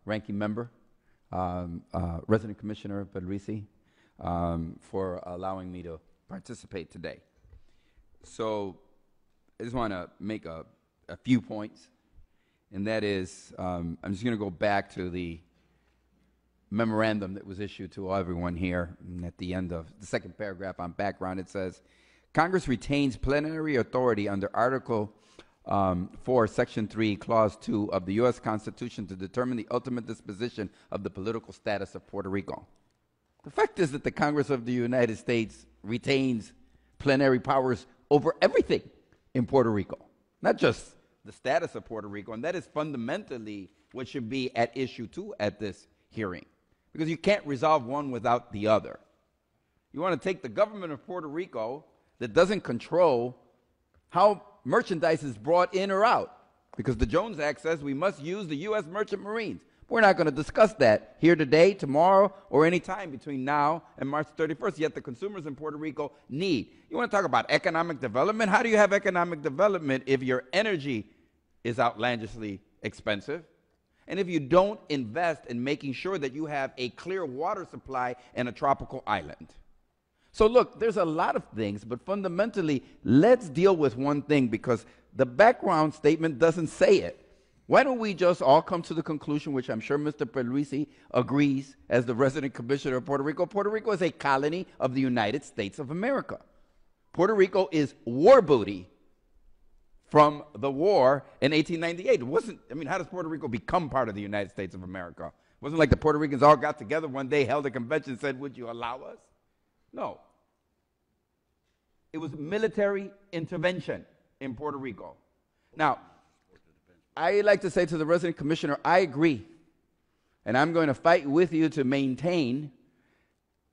Ranking Member, Resident Commissioner Pedrici, for allowing me to participate today. So I just want to make a few points, and that is, I'm just going to go back to the memorandum that was issued to everyone here. And at the end of the second paragraph on background, it says, Congress retains plenary authority under Article 4, Section 3, Clause 2 of the U.S. Constitution to determine the ultimate disposition of the political status of Puerto Rico. The fact is that the Congress of the United States retains plenary powers over everything in Puerto Rico, not just the status of Puerto Rico, and that is fundamentally what should be at issue too at this hearing, because you can't resolve one without the other. You want to take the government of Puerto Rico that doesn't control how merchandise is brought in or out, because the Jones Act says we must use the U.S. Merchant Marines. We're not going to discuss that here today, tomorrow, or any time between now and March 31st, yet the consumers in Puerto Rico need. You want to talk about economic development? How do you have economic development if your energy is outlandishly expensive, and if you don't invest in making sure that you have a clear water supply in a tropical island? So look, there's a lot of things, but fundamentally, let's deal with one thing, because the background statement doesn't say it. Why don't we just all come to the conclusion, which I'm sure Mr. Pedrici agrees as the resident commissioner of Puerto Rico. Puerto Rico is a colony of the United States of America. Puerto Rico is war booty from the war in 1898. It wasn't, I mean, how does Puerto Rico become part of the United States of America? It wasn't like the Puerto Ricans all got together one day, held a convention, and said, would you allow us? No. It was military intervention in Puerto Rico. Now, I like to say to the resident commissioner, I agree. And I'm going to fight with you to maintain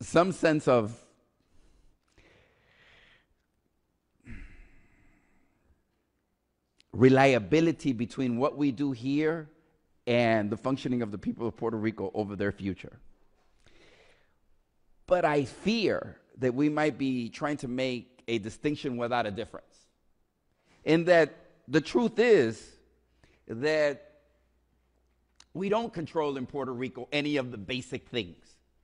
some sense of reliability between what we do here and the functioning of the people of Puerto Rico over their future. But I fear that we might be trying to make a distinction without a difference. In that the truth is that we don't control in Puerto Rico any of the basic things.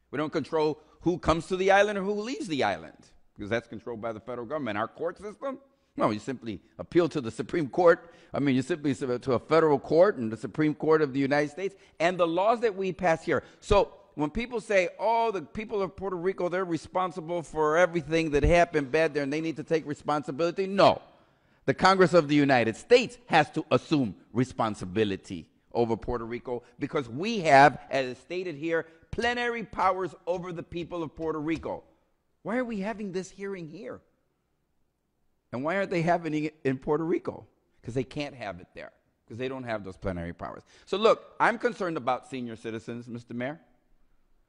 We don't control who comes to the island or who leaves the island, because that's controlled by the federal government. Our court system? No, you simply appeal to the Supreme Court. I mean, you simply submit to a federal court and the Supreme Court of the United States and the laws that we pass here. So when people say, oh, the people of Puerto Rico, they're responsible for everything that happened bad there and they need to take responsibility, no. The Congress of the United States has to assume responsibility over Puerto Rico, because we have, as is stated here, plenary powers over the people of Puerto Rico. Why are we having this hearing here? And why aren't they having it in Puerto Rico? Because they can't have it there, because they don't have those plenary powers. So look, I'm concerned about senior citizens, Mr. Mayor,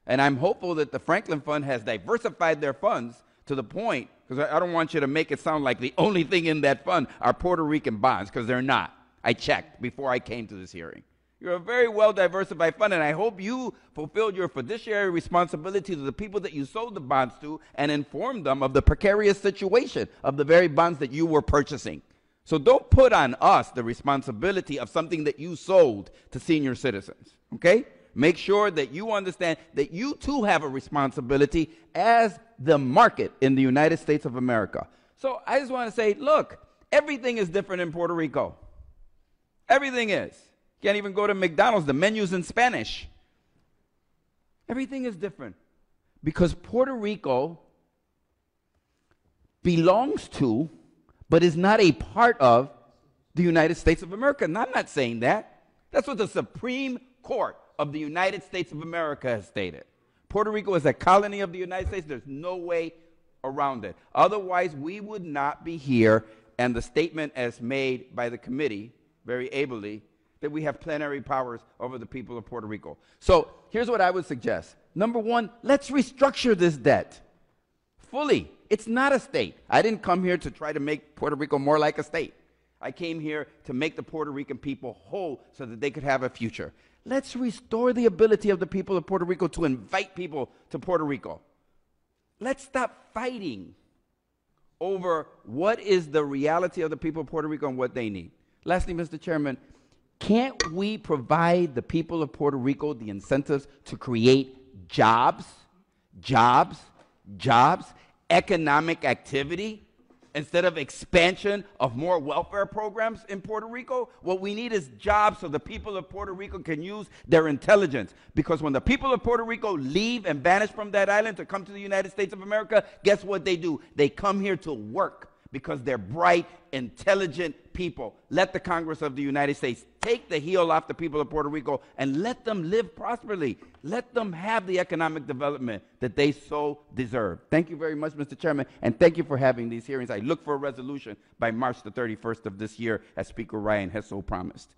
and I'm hopeful that the Franklin Fund has diversified their funds to the point, because I don't want you to make it sound like the only thing in that fund are Puerto Rican bonds, because they're not. I checked before I came to this hearing. You're a very well-diversified fund, and I hope you fulfilled your fiduciary responsibility to the people that you sold the bonds to and informed them of the precarious situation of the very bonds that you were purchasing. So don't put on us the responsibility of something that you sold to senior citizens, okay? Make sure that you understand that you too have a responsibility as the market in the United States of America. So I just want to say, look, everything is different in Puerto Rico. Everything is. You can't even go to McDonald's. The menu's in Spanish. Everything is different because Puerto Rico belongs to, but is not a part of, the United States of America. And I'm not saying that. That's what the Supreme Court of the United States of America has stated. Puerto Rico is a colony of the United States. There's no way around it. Otherwise, we would not be here, and the statement as made by the committee, very ably, that we have plenary powers over the people of Puerto Rico. So here's what I would suggest. Number one, let's restructure this debt fully. It's not a state. I didn't come here to try to make Puerto Rico more like a state. I came here to make the Puerto Rican people whole so that they could have a future. Let's restore the ability of the people of Puerto Rico to invite people to Puerto Rico. Let's stop fighting over what is the reality of the people of Puerto Rico and what they need. Lastly, Mr. Chairman, Can't we provide the people of Puerto Rico the incentives to create jobs, economic activity, instead of expansion of more welfare programs in Puerto Rico? What we need is jobs so the people of Puerto Rico can use their intelligence. Because when the people of Puerto Rico leave and vanish from that island to come to the United States of America, guess what they do? They come here to work because they're bright, intelligent people. Let the Congress of the United States take the heel off the people of Puerto Rico and let them live prosperly. Let them have the economic development that they so deserve. Thank you very much, Mr. Chairman, and thank you for having these hearings. I look for a resolution by March the 31st of this year, as Speaker Ryan has so promised.